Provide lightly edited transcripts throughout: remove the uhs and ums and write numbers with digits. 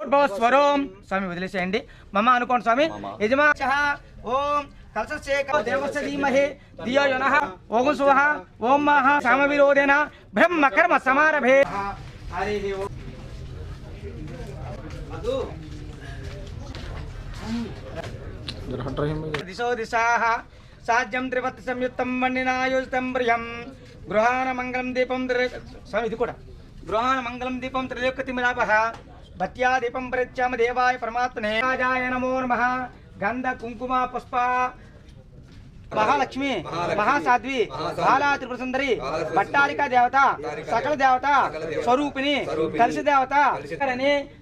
స్వరం స్వామి వదిలేసేయండి మమ అనుకోండి స్వామి యజమా ఓం కలశేఖ దేవస్య ధీమహి ధియో యో నః ఓం సువః ఓం మహ సమవిరోధేన బ్రహ్మ కర్మ సమారభే హరి ఓం అదు దిశో దిశాః సాధ్యం త్రివత్ సంయుక్తం వన్నినాయుస్తం ప్రియం గృహాన మంగళం దీపం స్వామి ఇది కూడా గృహాన మంగళం దీపం త్రిలోక్యతిమిరాపః భత్యా దీపం ప్రత్యామ దేవాయ పరమాత్మనే రాజాయ నమో నమః గంధ కుంకుమ పుష్ప महालक्ष्मी महासाध्वी बाला त्रिपुर सुंदरी भट्टारिका देवता सकल देवता स्वरूपिणी कलश देवता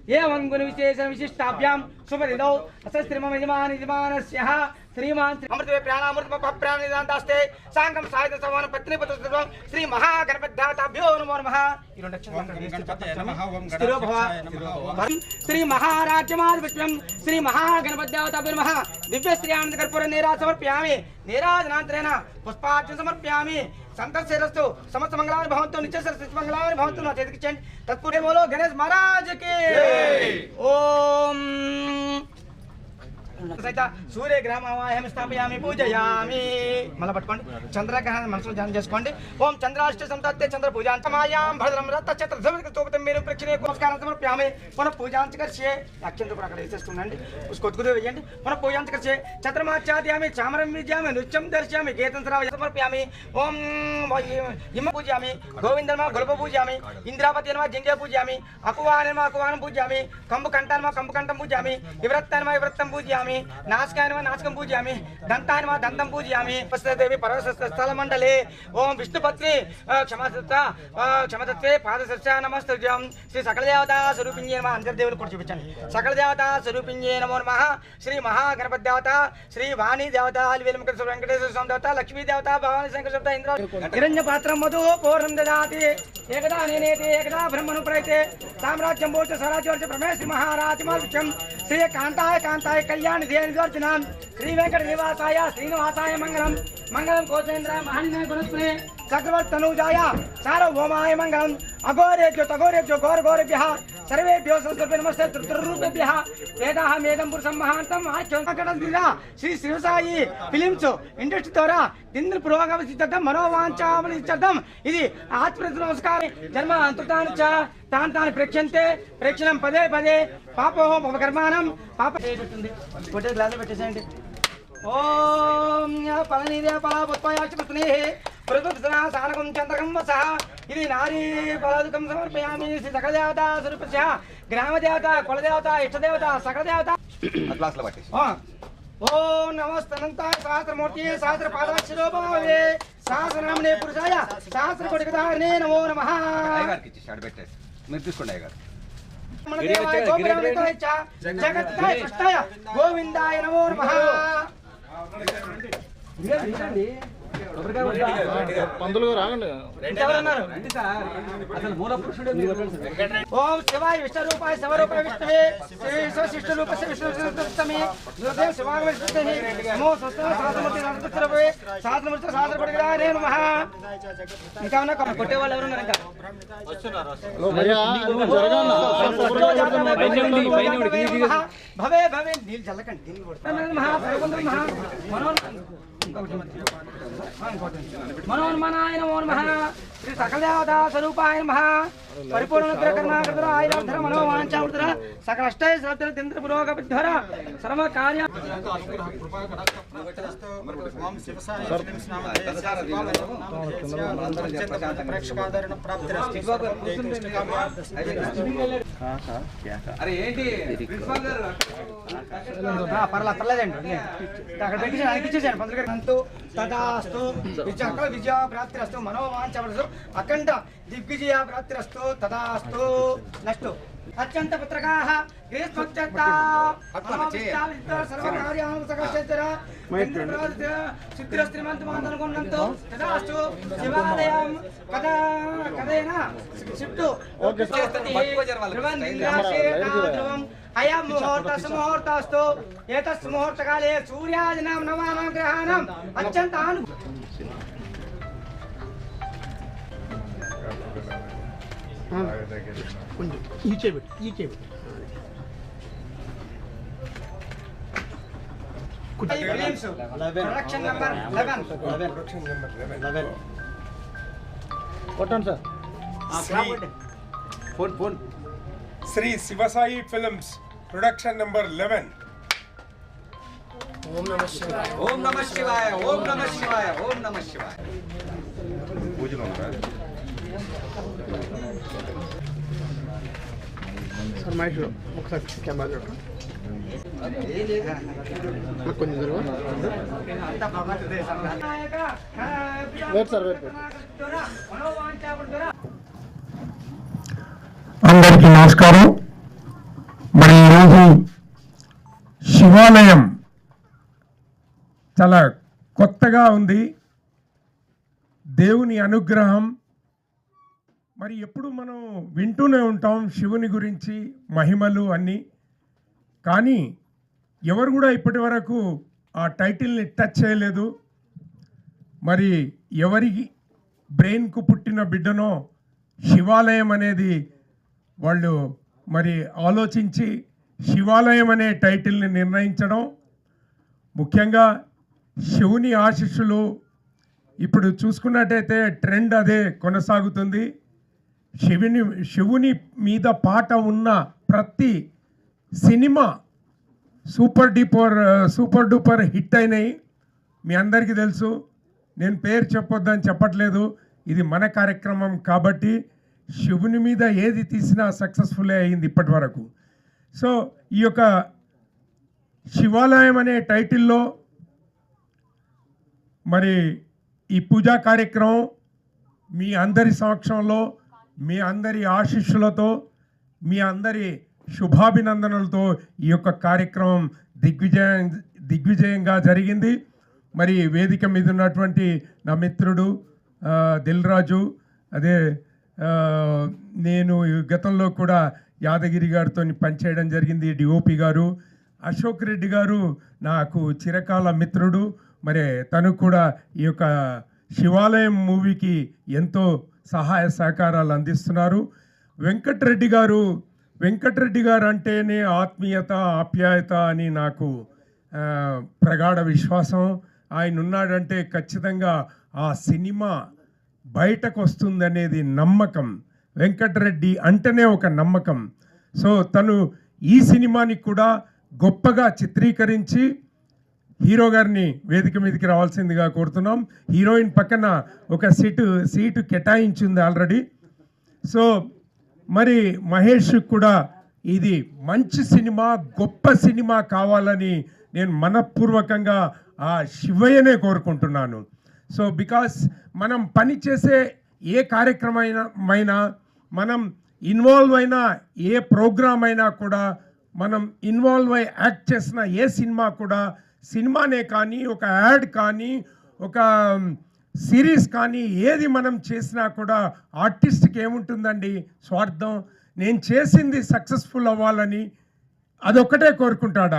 ये मंगुल विशेष विशिष्टाभ्याम शुभदिनौ अस्त्रिमम यजमान यजमानस्यः श्रीमान अमृत प्राणामृत प्राण निदान्तास्ते सांगम साहित्य समान पत्नी पुत्र श्री महागणपतिभ्यो नमो नमः श्री महाराज्यमाधिपत्यं श्री महागणपतिभ्यो नमः दिव्य श्री आनंद कर्पूर नीरा समर्पयामि नीराजनान्तरेण पुष्पार्चन समर्पयामि संतोषेरस्तु समस्त मंगलानि भवन्तु नित्य सर्वस्य मंगलानि भवन्तु न चेत् तत्पूर्वे बोलो गणेश महाराज की ओम सूर्य ग्रहमावाहं स्थापयामि पूजयामि मला पట్టుకోండి చంద్రగ్రహణ మనసులో ధ్యానం చేసుకోండి ఓం చంద్రాష్ట సంతత్తే చంద్ర పూజాం సమాయాం భద్రం రత్నక్షత్ర సమృత తోపతం మీరు ప్రక్షిణే నమస్కారం సమర్పయామి పునః పూజాంచ కర్షే అక్షంత కూడా అక్కడ వేసేస్తుండండి ఉస్కొత్తుకుదే వేయండి పునః పూజాంచ కర్షే చంద్రమాచార్యామి చామరం విద్యామి నృత్యం దర్శయామి గీతం సమర్పయామి ఓం హిమ పూజయామి గోవిందనమ గొలప పూజయామి ఇంద్రాపతి నమ జింగే పూజయామి అకువానమ అకువానం పూజయామి కంబు కంఠనమ కంబు కంఠం పూజయామి వివృత్తనమ వివృత్తం పూజయామి नाशकाय नमः नाशकं पूजयामि दन्ताय नमः दन्तं पूजयामि देवी पर्वतस्थल मंडले ओम विष्णुपत्नी क्षमतत्वे पादसस्या नमस्तुभ्यं श्री सकल देवता स्वरूपिण्ये नमः अंतर्देवुలు కూడా చూపించండి सकल देवता स्वरूपिण्ये नमो नमः श्री महागणपति देवता श्री वाणी देवता वेलमुख वेंकटेश्वर स्वामी देवता लक्ष्मी देवता भवानी शंकर देवता इंद्र हिरण्य पात्रं मधु पूर्णं ददाति एकदा नेनेति एकदा ब्रह्मणु प्रयते साम्राज्यं भोज स्वराज्यवर्ष प्रमेश श्री महाराज मालविक्यं श्री कांताय कांताय कल्याण ध्यान श्री वेंकट निवासाय श्रीनिवासाय मंगलम मंगलम कोसेन्द्राय महानिनाय गुणस्पने चक्रवर्ती तनुजाय सार्वभौमाय मंगलम अघोरेभ्यो तघोरेभ्यो घोर घोरेभ्यः सर्वेभ्यो संस्कृते नमस्ते त्रृरूपेभ्यः वेदाः मेदं पुरुषं महान्तं आख्योकटदिला श्री शिवसाई फिल्म्स इंडस्ट्री द्वारा दिन पुरोगमसिद्धं मनोवांఛामनित्यर्थं ఇది ఆత్మృత నమస్కారం జన్మ అంతతాని చ తాన్ తాన్ ప్రేక్షంతే ప్రేక్షణం పదే పదే పాపోహ పాపకర్మాణం పాప పెట్టండి కొట్టే గ్లాస్ పెట్టేసేయండి ఓం పలనీదే పలా పుష్పయాక్ష పుష్పనేః ప్రతుదనా సానకం చంద్రకం వసః ఇది నారీ పలాదుకం సమర్పయామి శ్రీ సకల దేవతా స్వరూపస్య గ్రామ దేవత కుల దేవత ఇష్ట దేవత సకల దేవత గ్లాస్లో పట్టేసి ओम नमस्तनंताय सहस्रमूर्ति सहस्रपादाक्षरो भवे सहस्रनामने पुरुषाय सहस्रकोटिकधारणे नमो नमः अयगार की स्टार्ट बैठे మీరు తీసుకోండి అయ్యగారు జగత్తాయ కృష్ణాయ గోవిందాయ నమో నమః పందులు రాగండి ఓం శివాయ విష్ణురూపాయ శివరూపాయ విష్ణువే శివశిష్ట రూపస్య విష్ణుస్తమే దేవ శివాయ విష్ణుతే నమో సహస్ర సహస్రమూర్తి నమస్తే సహస్రమూర్తి సహస్రపడిగదారే నమః ఇంకా ఉన్న కొట్టే వాళ్ళు ఎవరు ఉన్నారు ఇంకా వస్తున్నారు భయ్యా జరగనా భవే భవే నీళ్ళు చల్లకండి నీళ్ళు కొడతాను మహా సర్వంద్ర మహా मनोन्मनाय नमो नमः श्री सकल देवता स्वरूपाय नमः परिपूर्ण अनुग्रहकर्णाकृतर आयुराधर मनोवांఛावृतर सकल अष्टय सहस्र दिन्द्र पुरोगतिधर सर्व कार्य ओम शिवसाय प्रेक्षकादरण प्राप्तिरस्ति अरे ఏంటి ప్రిన్సిపల్ గారు పర్లేదండి అక్కడ పెట్టేసి అనిపించేసాను పంతులు గారు అంటూ తదాస్తు విజయ విజయ ప్రాప్తిరస్తు మనోవాంఛావృతు అఖండ దిగ్విజయ ప్రాప్తిరస్తు తదాస్తు నెక్స్ట్ అత్యంత పుత్రకాః గ్రీష్మత్యత సర్వకార్యాణి సకలక్షేత్ర సిద్ధిరస్త్రిమంతమాంతనుకున్నంతో తదాస్తు శివాలయం కథేన షిఫ్ట్ ఓకే ధ్రువం అయం ముహూర్తస్తు ఏతస్ ముహూర్తకాలే సూర్యాదినాం నవానాం గ్రహాణం అత్యంత కొంచెం ఈ చేపెట్టు ఫిలిమ్స్ ప్రొడక్షన్ నెంబర్ 11 కొట్టండి sir. Phone Shri Sivasai films production number 11. ఓం నమ శివాయ, ఓం నమ శివాయ, ఓం నమ శివాయ, ఓం నమ శివాయ. పూజలో ఉన్నారా సార్ మహేష్ ఒకసారి కెమెరా చూడండి. కొంచెం వెయిట్ సార్ వెయిట్. అందరికీ నమస్కారం. మరి ఈరోజు శివాలయం చాలా కొత్తగా ఉంది. దేవుని అనుగ్రహం. మరి ఎప్పుడు మనం వింటూనే ఉంటాం శివుని గురించి మహిమలు అన్నీ, కానీ ఎవరు కూడా ఇప్పటి వరకు ఆ టైటిల్ని టచ్ చేయలేదు. మరి ఎవరి బ్రెయిన్కు పుట్టిన బిడ్డనో శివాలయం అనేది వాళ్ళు మరి ఆలోచించి శివాలయం అనే టైటిల్ని నిర్ణయించడం, ముఖ్యంగా శివుని ఆశీస్సులు ఇప్పుడు చూసుకున్నట్టయితే ట్రెండ్ అదే కొనసాగుతుంది. శివుని మీద పాట ఉన్న ప్రతి సినిమా సూపర్ డూపర్ హిట్ అయినాయి. మీ అందరికీ తెలుసు. నేను పేరు చెప్పొద్దని చెప్పట్లేదు, ఇది మన కార్యక్రమం కాబట్టి శివుని మీద ఏది తీసినా సక్సెస్ఫుల్ అయింది ఇప్పటి వరకు. సో ఈ యొక్క శివాలయం అనే టైటిల్లో మరి ఈ పూజా కార్యక్రమం మీ అందరి సమక్షంలో, మీ అందరి ఆశీస్సులతో, మీ అందరి శుభాభినందనలతో ఈ యొక్క కార్యక్రమం దిగ్విజయంగా జరిగింది. మరి వేదిక మీద ఉన్నటువంటి నా మిత్రుడు దిల్ రాజు, అదే నేను గతంలో కూడా యాదగిరి గారితో పనిచేయడం జరిగింది. డిఓపి గారు అశోక్ రెడ్డి గారు నాకు చిరకాల మిత్రుడు. మరి తను కూడా ఈ యొక్క శివాలయం మూవీకి ఎంతో సహాయ సహకారాలు అందిస్తున్నారు. వెంకటరెడ్డి గారు అంటేనే ఆత్మీయత, ఆప్యాయత అని నాకు ప్రగాఢ విశ్వాసం. ఆయన ఉన్నాడంటే ఖచ్చితంగా ఆ సినిమా బయటకు వస్తుందనేది నమ్మకం. వెంకటరెడ్డి అంటేనే ఒక నమ్మకం. సో తను ఈ సినిమాని కూడా గొప్పగా చిత్రీకరించి హీరో గారిని వేదిక మీదకి రావాల్సిందిగా కోరుతున్నాం. హీరోయిన్ పక్కన ఒక సీటు కేటాయించింది ఆల్రెడీ. సో మరి మహేష్ కూడా ఇది మంచి సినిమా, గొప్ప సినిమా కావాలని నేను మనపూర్వకంగా ఆ శివయ్యనే కోరుకుంటున్నాను. సో బికాస్ మనం పని చేసే ఏ కార్యక్రమైనా, మనం ఇన్వాల్వ్ అయినా ఏ ప్రోగ్రామ్ అయినా కూడా, మనం ఇన్వాల్వ్ అయి యాక్ట్ చేసిన ఏ సినిమా కూడా, సినిమానే కానీ, ఒక యాడ్ కానీ, ఒక సిరీస్ కానీ, ఏది మనం చేసినా కూడా ఆర్టిస్ట్కి ఏముంటుందండి స్వార్థం. నేను చేసింది సక్సెస్ఫుల్ అవ్వాలని అదొక్కటే కోరుకుంటాడు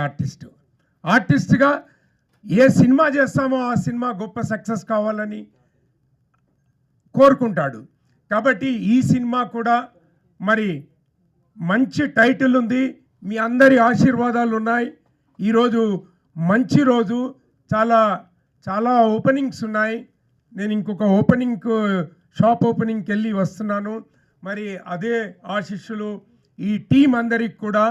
ఆర్టిస్ట్గా. ఏ సినిమా చేస్తామో ఆ సినిమా గొప్ప సక్సెస్ కావాలని కోరుకుంటాడు. కాబట్టి ఈ సినిమా కూడా మరి మంచి టైటిల్ ఉంది, మీ అందరి ఆశీర్వాదాలు ఉన్నాయి. ఈరోజు మంచి రోజు, చాలా ఓపెనింగ్స్ ఉన్నాయి. నేను ఇంకొక షాప్ ఓపెనింగ్కి వెళ్ళి వస్తున్నాను. మరి అదే ఆశీస్సులు ఈ టీం అందరికి కూడా,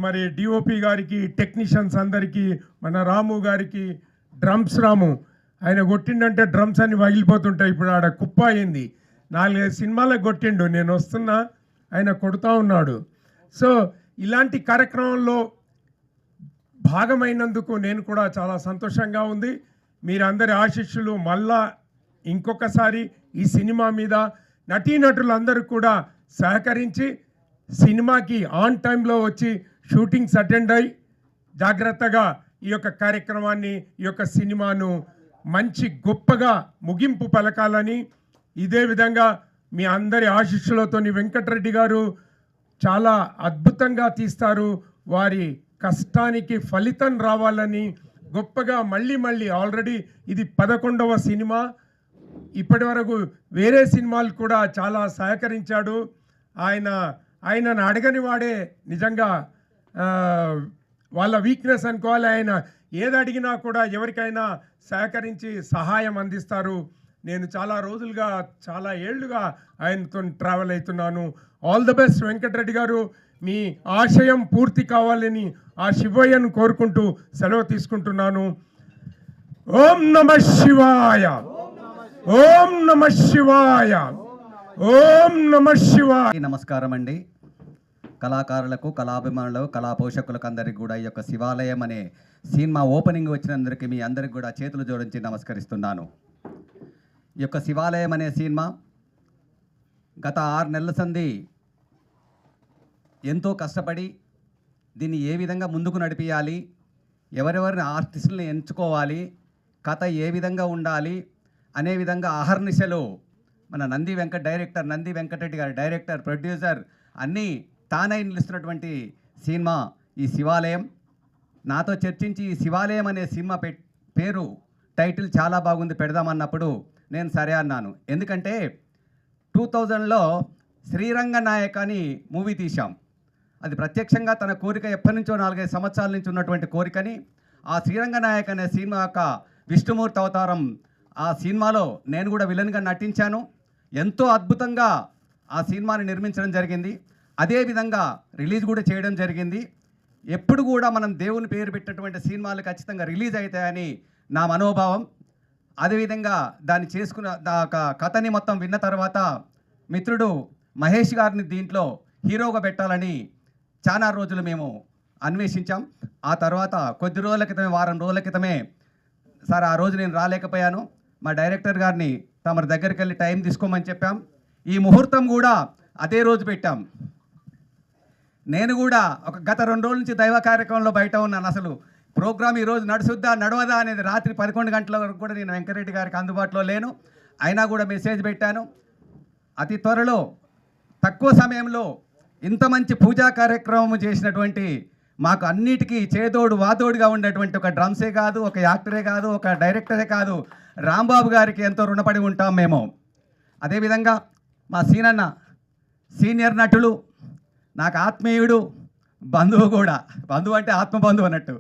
మరి డిఓపి గారికి, టెక్నీషియన్స్ అందరికీ, మన రాము గారికి, డ్రమ్స్ రాము, ఆయన కొట్టిండంటే డ్రమ్స్ అన్ని పగిలిపోతుంటాయి. ఇప్పుడు ఆడ కుప్ప అయింది. 4-5 సినిమాలకు కొట్టిండు, నేను వస్తున్నా ఆయన కొడుతూ ఉన్నాడు. సో ఇలాంటి కార్యక్రమంలో భాగమైనందుకు నేను కూడా చాలా సంతోషంగా ఉంది. మీరందరి ఆశీస్సులు మళ్ళా ఇంకొకసారి ఈ సినిమా మీద నటీనటులందరూ కూడా సహకరించి సినిమాకి ఆన్ టైంలో వచ్చి షూటింగ్స్ అటెండ్ అయ్యి జాగ్రత్తగా ఈ యొక్క కార్యక్రమాన్ని, ఈ యొక్క సినిమాను మంచి గొప్పగా ముగింపు పలకాలని, ఇదే విధంగా మీ అందరి ఆశీస్సులతో వెంకటరెడ్డి గారు చాలా అద్భుతంగా తీస్తారు. వారి కష్టానికి ఫలితం రావాలని గొప్పగా మళ్ళీ ఆల్రెడీ ఇది 11వ సినిమా. ఇప్పటి వరకు వేరే సినిమాలు కూడా చాలా సహకరించాడు. ఆయనను అడగని వాడే నిజంగా వాళ్ళ వీక్నెస్ అనుకోవాలి. ఆయన ఏది అడిగినా కూడా ఎవరికైనా సహకరించి సహాయం అందిస్తారు. నేను చాలా రోజులుగా చాలా ఏళ్లుగా ఆయనతో ట్రావెల్ అవుతున్నాను. ఆల్ ద బెస్ట్ వెంకటరెడ్డి గారు. మీ ఆశయం పూర్తి కావాలని ఆ శివయ్యను కోరుకుంటూ సెలవు తీసుకుంటున్నాను. ఓం నమ శివాయ, ఓం నమ శివాయ, ఓం నమ శివాయ. నమస్కారం అండి. కళాకారులకు, కళాభిమానులకు, కళా పోషకులకు అందరికీ కూడా ఈ యొక్క శివాలయం అనే సినిమా ఓపెనింగ్ వచ్చినందరికీ మీ అందరికి కూడా చేతులు జోడించి నమస్కరిస్తున్నాను. ఈ యొక్క శివాలయం అనే సినిమా గత 6 నెలల సంది ఎంతో కష్టపడి దీన్ని ఏ విధంగా ముందుకు నడిపించాలి, ఎవరెవరిని ఆర్టిస్టులను ఎంచుకోవాలి, కథ ఏ విధంగా ఉండాలి అనే విధంగా అహర్నిశలు మన నంది వెంకటరెడ్డి గారు డైరెక్టర్, ప్రొడ్యూసర్ అన్నీ తానై నిలుస్తున్నటువంటి సినిమా ఈ శివాలయం. నాతో చర్చించి ఈ శివాలయం అనే సినిమా పేరు టైటిల్ చాలా బాగుంది పెడదామన్నప్పుడు నేను సరే అన్నాను. ఎందుకంటే 2000లో శ్రీరంగనాయక అని మూవీ తీశాం. అది ప్రత్యక్షంగా తన కోరిక ఎప్పటి నుంచో 4-5 సంవత్సరాల నుంచి ఉన్నటువంటి కోరికని ఆ శ్రీరంగనాయక అనే సినిమా యొక్క విష్ణుమూర్తి అవతారం ఆ సినిమాలో నేను కూడా విలన్గా నటించాను. ఎంతో అద్భుతంగా ఆ సినిమాని నిర్మించడం జరిగింది. అదేవిధంగా రిలీజ్ కూడా చేయడం జరిగింది. ఎప్పుడు కూడా మనం దేవుని పేరు పెట్టినటువంటి సినిమాలు ఖచ్చితంగా రిలీజ్ అవుతాయని నా మనోభావం. అదేవిధంగా దాన్ని చేసుకున్న కథని మొత్తం విన్న తర్వాత మిత్రుడు మహేష్ గారిని దీంట్లో హీరోగా పెట్టాలని చాలా రోజులు మేము అన్వేషించాం. ఆ తర్వాత కొద్ది రోజుల క్రితమే, వారం రోజుల క్రితమే సార్ ఆ రోజు నేను రాలేకపోయాను, మా డైరెక్టర్ గారిని తమ దగ్గరికి వెళ్ళి టైం తీసుకోమని చెప్పాం. ఈ ముహూర్తం కూడా అదే రోజు పెట్టాం. నేను కూడా గత 2 రోజుల నుంచి దైవ కార్యక్రమంలో బయట ఉన్నాను. అసలు ప్రోగ్రామ్ ఈరోజు నడుచుద్దా నడవదా అనేది రాత్రి 11 గంటల వరకు కూడా నేను వెంకటరెడ్డి గారికి అందుబాటులో లేను. అయినా కూడా మెసేజ్ పెట్టాను. అతి త్వరలో తక్కువ సమయంలో ఇంత మంచి పూజా కార్యక్రమం చేసినటువంటి మాకు అన్నిటికీ చేదోడు వాదోడుగా ఉండేటువంటి ఒక డ్రమ్సే కాదు, ఒక యాక్టరే కాదు, ఒక డైరెక్టరే కాదు, రాంబాబు గారికి ఎంతో రుణపడి ఉంటాం మేము. అదేవిధంగా మా సీనన్న సీనియర్ నటులు, నాకు ఆత్మీయుడు, బంధువు కూడా. బంధువు అంటే ఆత్మబంధువు అన్నట్టు.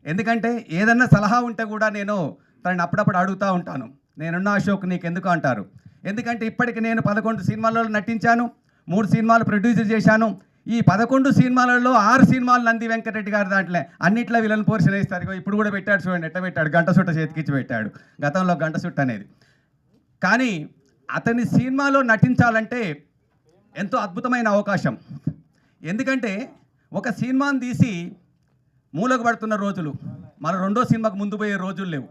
ఎందుకంటే ఏదన్నా సలహా ఉంటే కూడా నేను తనని అప్పుడప్పుడు అడుగుతూ ఉంటాను. నేనున్న అశోక్ నీకు ఎందుకు అంటారు. ఎందుకంటే ఇప్పటికి నేను 11 సినిమాలలో నటించాను, 3 సినిమాలు ప్రొడ్యూసర్ చేశాను. ఈ 11 సినిమాలలో 6 సినిమాలు నంది వెంకటరెడ్డి గారి దాంట్లో అన్నిట్లో విలన్ పోర్షన్ వేస్తారు. ఇప్పుడు కూడా పెట్టాడు చూడండి, ఎట్లా పెట్టాడు, గంట సుట్ట చేతికిచ్చి పెట్టాడు. గతంలో గంట సుట్ట అనేది. కానీ అతని సినిమాలో నటించాలంటే ఎంతో అద్భుతమైన అవకాశం. ఎందుకంటే ఒక సినిమాని తీసి మూలకు పడుతున్న రోజులు, మన 2వ సినిమాకు ముందు పోయే రోజులు లేవు.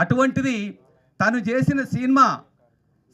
అటువంటిది తను చేసిన సినిమా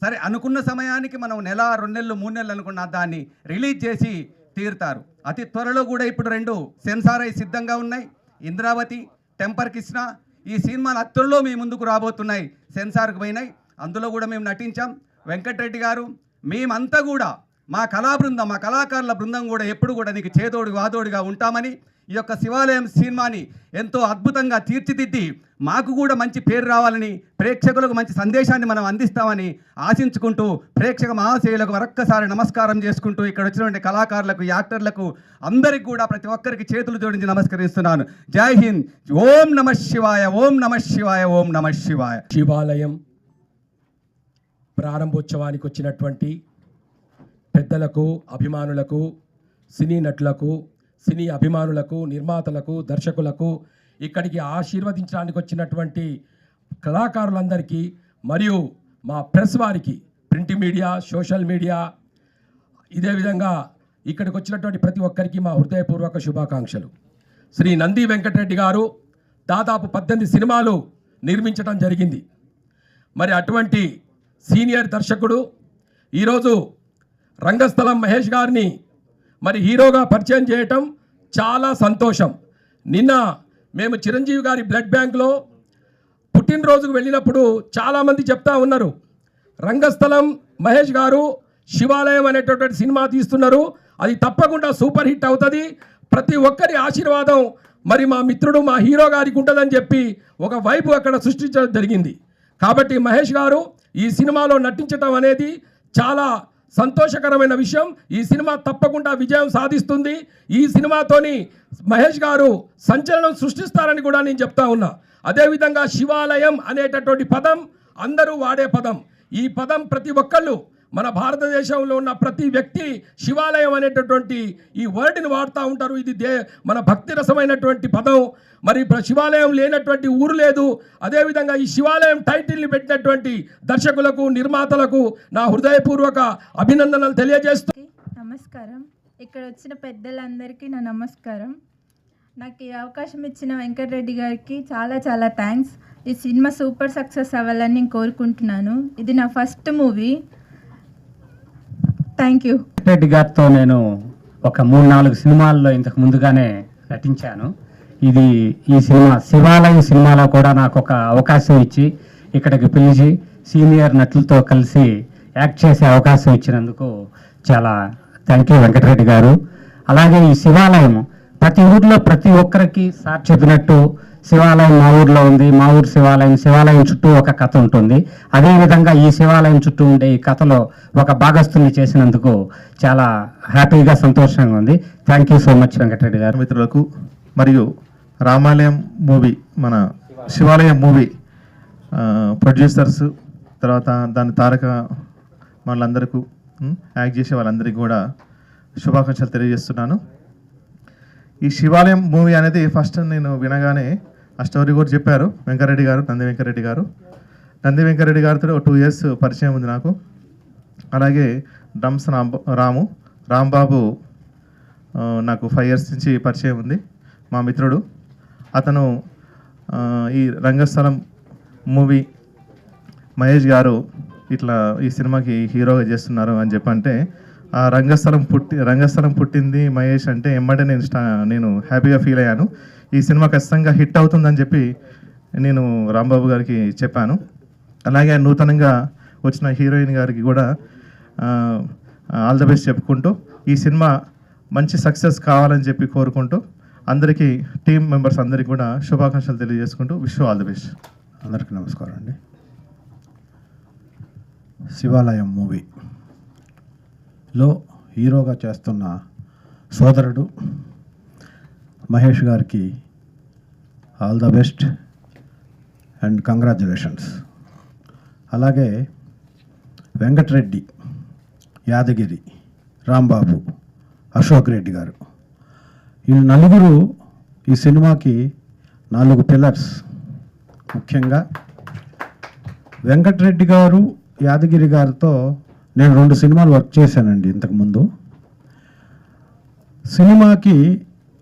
సరే అనుకున్న సమయానికి మనం 1, 2 నెలలు, 3 నెలలు అనుకున్న దాన్ని రిలీజ్ చేసి తీరుతారు. అతి త్వరలో కూడా ఇప్పుడు 2 సెన్సార్ అయి సిద్ధంగా ఉన్నాయి. ఇంద్రావతి, టెంపర్ కృష్ణ ఈ సినిమాలు అత్తుల్లో మీ ముందుకు రాబోతున్నాయి. సెన్సార్కి పోయినాయి. అందులో కూడా మేము నటించాం. వెంకటరెడ్డి గారు మేమంతా కూడా మా కళాబృందం, మా కళాకారుల బృందం కూడా ఎప్పుడు కూడా నీకు చేదోడు వాదోడుగా ఉంటామని ఈ యొక్క శివాలయం సినిమాని ఎంతో అద్భుతంగా తీర్చిదిద్ది మాకు కూడా మంచి పేరు రావాలని, ప్రేక్షకులకు మంచి సందేశాన్ని మనం అందిస్తామని ఆశించుకుంటూ ప్రేక్షక మహాశయులకు మరొక్కసారి నమస్కారం చేసుకుంటూ ఇక్కడ వచ్చినటువంటి కళాకారులకు, యాక్టర్లకు అందరికి కూడా ప్రతి ఒక్కరికి చేతులు జోడించి నమస్కరిస్తున్నాను. జై హింద్. ఓం నమ శివాయ, ఓం నమ శివాయ, ఓం నమ శివాయ. శివాలయం ప్రారంభోత్సవానికి వచ్చినటువంటి పెద్దలకు, అభిమానులకు, సినీ నటులకు, సినీ అభిమానులకు, నిర్మాతలకు, దర్శకులకు, ఇక్కడికి ఆశీర్వదించడానికి వచ్చినటువంటి కళాకారులందరికీ మరియు మా ప్రెస్ వారికి, ప్రింట్ మీడియా, సోషల్ మీడియా, ఇదే విధంగా ఇక్కడికి వచ్చినటువంటి ప్రతి ఒక్కరికి మా హృదయపూర్వక శుభాకాంక్షలు. శ్రీ నంది వెంకటరెడ్డి గారు దాదాపు 18 సినిమాలు నిర్మించడం జరిగింది. మరి అటువంటి సీనియర్ దర్శకుడు ఈరోజు రంగస్థలం మహేష్ గారిని మరి హీరోగా పరిచయం చేయటం చాలా సంతోషం. నిన్న మేము చిరంజీవి గారి బ్లడ్ బ్యాంక్లో పుట్టినరోజుకు వెళ్ళినప్పుడు చాలామంది చెప్తా ఉన్నారు, రంగస్థలం మహేష్ గారు శివాలయం అనేటటువంటి సినిమా తీస్తున్నారు, అది తప్పకుండా సూపర్ హిట్ అవుతుంది, ప్రతి ఒక్కరి ఆశీర్వాదం మరి మా మిత్రుడు మా హీరో గారికి ఉంటుందని చెప్పి ఒక వైపు అక్కడ సృష్టించడం జరిగింది. కాబట్టి మహేష్ గారు ఈ సినిమాలో నటించడం అనేది చాలా సంతోషకరమైన విషయం. ఈ సినిమా తప్పకుండా విజయం సాధిస్తుంది. ఈ సినిమాతోని మహేష్ గారు సంచలనం సృష్టిస్తారని కూడా నేను చెప్తా ఉన్నా. అదేవిధంగా శివాలయం అనేటటువంటి పదం అందరూ వాడే పదం. ఈ పదం ప్రతి ఒక్కళ్ళు మన భారతదేశంలో ఉన్న ప్రతి వ్యక్తి శివాలయం అనేటటువంటి ఈ వర్డ్ని వాడుతూ ఉంటారు. ఇది మన భక్తి రసమైనటువంటి పదం. మరి శివాలయం లేనటువంటి ఊరు లేదు. అదేవిధంగా ఈ శివాలయం టైటిల్ని పెట్టినటువంటి దర్శకులకు, నిర్మాతలకు నా హృదయపూర్వక అభినందనలు తెలియజేస్తూ నమస్కారం. ఇక్కడ వచ్చిన పెద్దలందరికీ నా నమస్కారం. నాకు ఈ అవకాశం ఇచ్చిన వెంకటరెడ్డి గారికి చాలా చాలా థ్యాంక్స్. ఈ సినిమా సూపర్ సక్సెస్ అవ్వాలని నేను కోరుకుంటున్నాను. ఇది నా first movie. Thank you. Reddy గారితో నేను ఒక 3-4 సినిమాల్లో ఇంతకు ముందుగానే నటించాను. ఈ సినిమా శివాలయం సినిమాలో కూడా నాకు ఒక అవకాశం ఇచ్చి ఇక్కడికి పిలిచి సీనియర్ నటులతో కలిసి యాక్ట్ చేసే అవకాశం ఇచ్చినందుకు చాలా థ్యాంక్ యూ వెంకటరెడ్డి గారు. అలాగే ఈ శివాలయం ప్రతి ఊర్లో ప్రతి ఒక్కరికి సార్ చెప్పినట్టు శివాలయం మా ఊర్లో ఉంది, మా ఊరు శివాలయం చుట్టూ ఒక కథ ఉంటుంది. అదేవిధంగా ఈ శివాలయం చుట్టూ ఉండే ఈ కథలో ఒక భాగస్తుని చేసినందుకు చాలా హ్యాపీగా సంతోషంగా ఉంది. Thank you so much Venkatareddy గారు. మిత్రులకు మరియు రామాలయం మూవీ, మన శివాలయం మూవీ ప్రొడ్యూసర్స్, తర్వాత దాని తారక వాళ్ళందరికీ యాక్ట్ చేసే వాళ్ళందరికీ కూడా శుభాకాంక్షలు తెలియజేస్తున్నాను. ఈ శివాలయం మూవీ అనేది ఫస్ట్ నేను వినగానే ఆ స్టోరీ కూడా చెప్పారు వెంకరెడ్డి గారు, నంది వెంకరెడ్డి గారితో 2 years పరిచయం ఉంది నాకు. అలాగే డ్రమ్స్ రాంబాబు నాకు 5 years నుంచి పరిచయం ఉంది, మా మిత్రుడు. అతను ఈ రంగస్థలం మూవీ మహేష్ గారు ఇట్లా ఈ సినిమాకి హీరోగా చేస్తున్నారు అని చెప్పంటే ఆ రంగస్థలం పుట్టింది మహేష్ అంటే ఎమ్మటే నేను హ్యాపీగా ఫీల్ అయ్యాను. ఈ సినిమా ఖచ్చితంగా హిట్ అవుతుందని చెప్పి నేను రాంబాబు గారికి చెప్పాను. అలాగే నూతనంగా వచ్చిన హీరోయిన్ గారికి కూడా ఆల్ ద బెస్ట్ చెప్పుకుంటూ ఈ సినిమా మంచి సక్సెస్ కావాలని చెప్పి కోరుకుంటూ అందరికీ టీం మెంబర్స్ అందరికీ కూడా శుభాకాంక్షలు తెలియజేసుకుంటూ విష్ ఆల్ ది బెస్ట్. అందరికీ నమస్కారం అండి. శివాలయం మూవీలో హీరోగా చేస్తున్న సోదరుడు మహేష్ గారికి all the best and congratulations. అలాగే వెంకటరెడ్డి, యాదగిరి, రాంబాబు, అశోక్ రెడ్డి గారు, వీళ్ళు నలుగురు ఈ సినిమాకి 4 పిల్లర్స్. ముఖ్యంగా వెంకటరెడ్డి గారు, యాదగిరి గారితో నేను 2 సినిమాలు వర్క్ చేశానండి ఇంతకుముందు.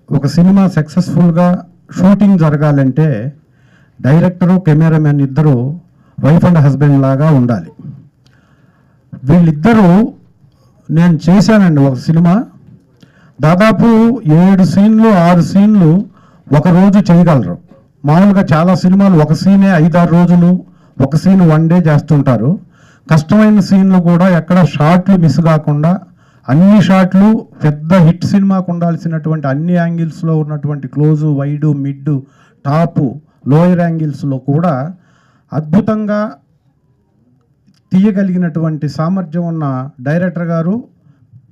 ఒక సినిమా సక్సెస్ఫుల్గా షూటింగ్ జరగాలంటే డైరెక్టరు, కెమెరామెన్ ఇద్దరు వైఫ్ అండ్ హస్బెండ్ లాగా ఉండాలి. వీళ్ళిద్దరూ నేను చేశానండి ఒక సినిమా. దాదాపు 7 సీన్లు 6 సీన్లు ఒకరోజు చేయగలరు. మామూలుగా చాలా సినిమాలు ఒక సీనే 5-6 రోజులు, ఒక సీన్ 1 day చేస్తుంటారు. కష్టమైన సీన్లు కూడా ఎక్కడ షాట్లు మిస్ కాకుండా అన్ని షాట్లు పెద్ద హిట్ సినిమాకు ఉండాల్సినటువంటి అన్ని యాంగిల్స్లో ఉన్నటువంటి close, wide, mid, top, lower యాంగిల్స్లో కూడా అద్భుతంగా తీయగలిగినటువంటి సామర్థ్యం ఉన్న డైరెక్టర్ గారు,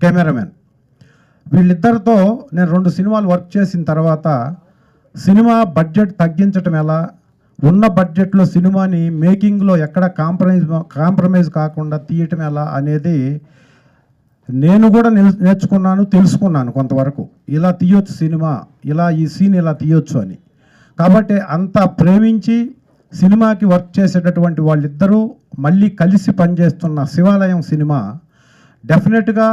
కెమెరామెన్, వీళ్ళిద్దరితో నేను 2 సినిమాలు వర్క్ చేసిన తర్వాత సినిమా బడ్జెట్ తగ్గించటం ఎలా, ఉన్న బడ్జెట్లో సినిమాని మేకింగ్లో ఎక్కడ కాంప్రమైజ్ కాకుండా తీయటం ఎలా అనేది నేను కూడా నేర్చుకున్నాను, తెలుసుకున్నాను కొంతవరకు. ఇలా తీయొచ్చు సినిమా, ఈ సీన్ ఇలా తీయొచ్చు అని. కాబట్టి అంత ప్రేమించి సినిమాకి వర్క్ చేసేటటువంటి వాళ్ళిద్దరూ మళ్ళీ కలిసి పనిచేస్తున్న శివాలయం సినిమా డెఫినెట్గా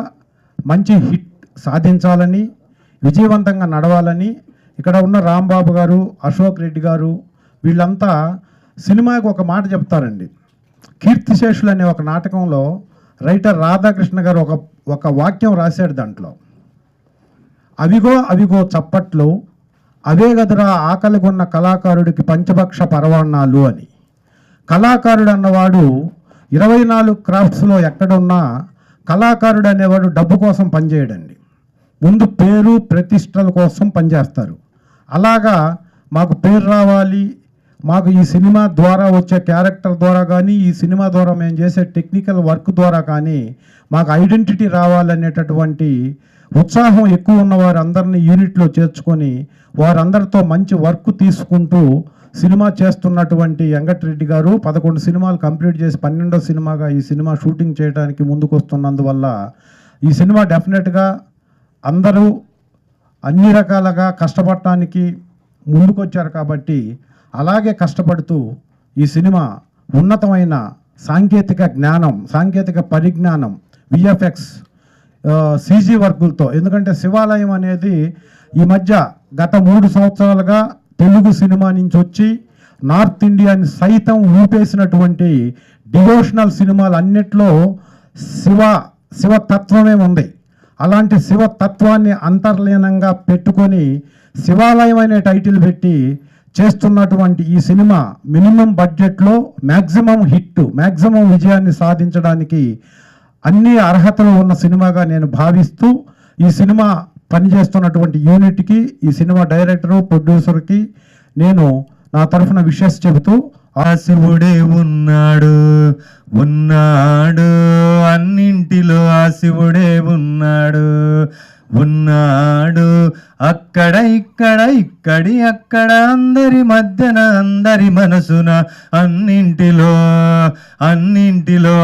మంచి హిట్ సాధించాలని, విజయవంతంగా నడవాలని ఇక్కడ ఉన్న రాంబాబు గారు, అశోక్ రెడ్డి గారు వీళ్ళంతా సినిమాకి ఒక మాట చెప్తారండి. కీర్తిశేషులు అనే ఒక నాటకంలో రైటర్ రాధాకృష్ణ గారు ఒక వాక్యం రాశాడు. దాంట్లో అవిగో చప్పట్లు, అవే గదరా ఆకలిగొన్న కళాకారుడికి పంచభక్ష పరవాణాలు అని. కళాకారుడు అన్నవాడు 24 క్రాఫ్ట్స్లో ఎక్కడున్నా కళాకారుడు అనేవాడు డబ్బు కోసం పనిచేయడండి. ముందు పేరు ప్రతిష్టల కోసం పనిచేస్తారు. అలాగా మాకు పేరు రావాలి, మాకు ఈ సినిమా ద్వారా వచ్చే క్యారెక్టర్ ద్వారా కానీ ఈ సినిమా ద్వారా మేము చేసే టెక్నికల్ వర్క్ ద్వారా కానీ మాకు ఐడెంటిటీ రావాలనేటటువంటి ఉత్సాహం ఎక్కువ ఉన్న వారందరినీ యూనిట్లో చేర్చుకొని వారందరితో మంచి వర్క్ తీసుకుంటూ సినిమా చేస్తున్నటువంటి వెంకటరెడ్డి గారు 11 సినిమాలు కంప్లీట్ చేసి 12వ సినిమాగా ఈ సినిమా షూటింగ్ చేయడానికి ముందుకు వస్తున్నందువల్ల ఈ సినిమా డెఫినెట్గా అందరూ అన్ని రకాలుగా కష్టపడటానికి ముందుకొచ్చారు కాబట్టి అలాగే కష్టపడుతూ ఈ సినిమా ఉన్నతమైన సాంకేతిక జ్ఞానం, సాంకేతిక పరిజ్ఞానం, విఎఫ్ఎక్స్, సీజీ వర్కులతో, ఎందుకంటే శివాలయం అనేది ఈ మధ్య గత 3 సంవత్సరాలుగా తెలుగు సినిమా నుంచి వచ్చి నార్త్ ఇండియాని సైతం ఊపేసినటువంటి డివోషనల్ సినిమాలు అన్నిట్లో శివతత్వమే ఉంది. అలాంటి శివతత్వాన్ని అంతర్లీనంగా పెట్టుకొని శివాలయం అనే టైటిల్ పెట్టి చేస్తున్నటువంటి ఈ సినిమా మినిమం బడ్జెట్లో మ్యాక్సిమం హిట్, మ్యాక్సిమం విజయాన్ని సాధించడానికి అన్ని అర్హతలు ఉన్న సినిమాగా నేను భావిస్తూ ఈ సినిమా పనిచేస్తున్నటువంటి యూనిట్కి, ఈ సినిమా డైరెక్టరు, ప్రొడ్యూసర్కి నేను నా తరఫున విషెస్ చెబుతూ ఆ శివుడే ఉన్నాడు ఉన్నాడు అన్నింటిలో ఆ శివుడే ఉన్నాడు ఉన్నాడు అక్కడ ఇక్కడ ఇక్కడి అక్కడ అందరి మధ్యన అందరి మనసున అన్నింటిలో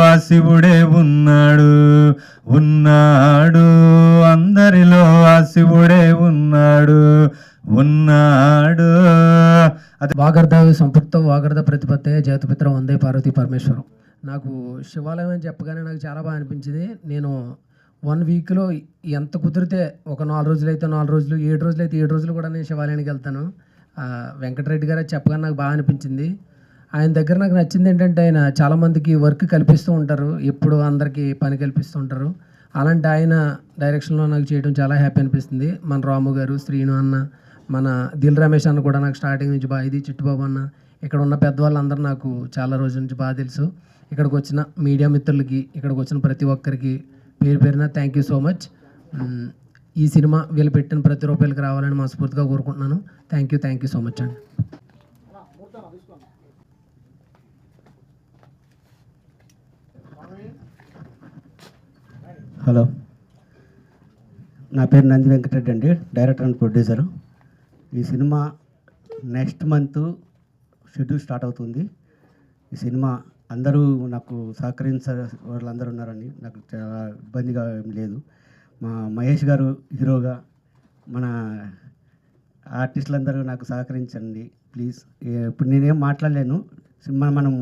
ఆ శివుడే ఉన్నాడు ఉన్నాడు అందరిలో ఆ శివుడే ఉన్నాడు ఉన్నాడు. వాగర్ధ సంపృక్త వాగర్ధ ప్రతిపత్తే జగత్పిత్రం వందే పార్వతీ పరమేశ్వరం. నాకు శివాలయం అని చెప్పగానే నాకు చాలా బాగా అనిపించింది. నేను 1 వీక్లో ఎంత కుదిరితే ఒక 4 రోజులు అయితే 4 రోజులు, 7 రోజులు అయితే 7 రోజులు కూడా నేను శివాలయానికి వెళ్తాను. వెంకటరెడ్డి గారు చెప్పగానే నాకు బాగా అనిపించింది. ఆయన దగ్గర నాకు నచ్చింది ఏంటంటే ఆయన చాలామందికి వర్క్ కల్పిస్తూ ఉంటారు, ఎప్పుడు అందరికీ పని కల్పిస్తూ ఉంటారు. అలాంటి ఆయన డైరెక్షన్లో నాకు చేయడం చాలా హ్యాపీ అనిపిస్తుంది. మన రాము గారు, శ్రీను అన్న, మన దిల్ రమేష్ అన్న కూడా నాకు స్టార్టింగ్ నుంచి బాగా, ఇది చిట్టుబాబు అన్న, ఇక్కడ ఉన్న పెద్దవాళ్ళందరూ నాకు చాలా రోజుల నుంచి బాగా తెలుసు. ఇక్కడికి వచ్చిన మీడియా మిత్రులకి, ఇక్కడికి వచ్చిన ప్రతి ఒక్కరికి పేరు పేరున థ్యాంక్ యూ సో మచ్. ఈ సినిమా వీళ్ళు పెట్టిన ప్రతి రూపాయలకి రావాలని మనస్ఫూర్తిగా కోరుకుంటున్నాను. థ్యాంక్ యూ సో మచ్ అండి. హలో, నా పేరు నంది వెంకటరెడ్డి అండి, డైరెక్టర్ అండ్ ప్రొడ్యూసరు. ఈ cinema next month schedule start అవుతుంది. ఈ సినిమా అందరూ నాకు సహకరించే వాళ్ళందరూ ఉన్నారండి, నాకు చాలా ఇబ్బందిగా ఏం లేదు. మా మహేష్ గారు హీరోగా, మన ఆర్టిస్టులందరూ నాకు సహకరించండి ప్లీజ్. ఇప్పుడు నేనేం మాట్లాడలేను, సినిమా మనం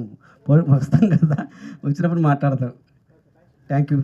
వస్తాం కదా, వచ్చినప్పుడు మాట్లాడతాం. Thank you.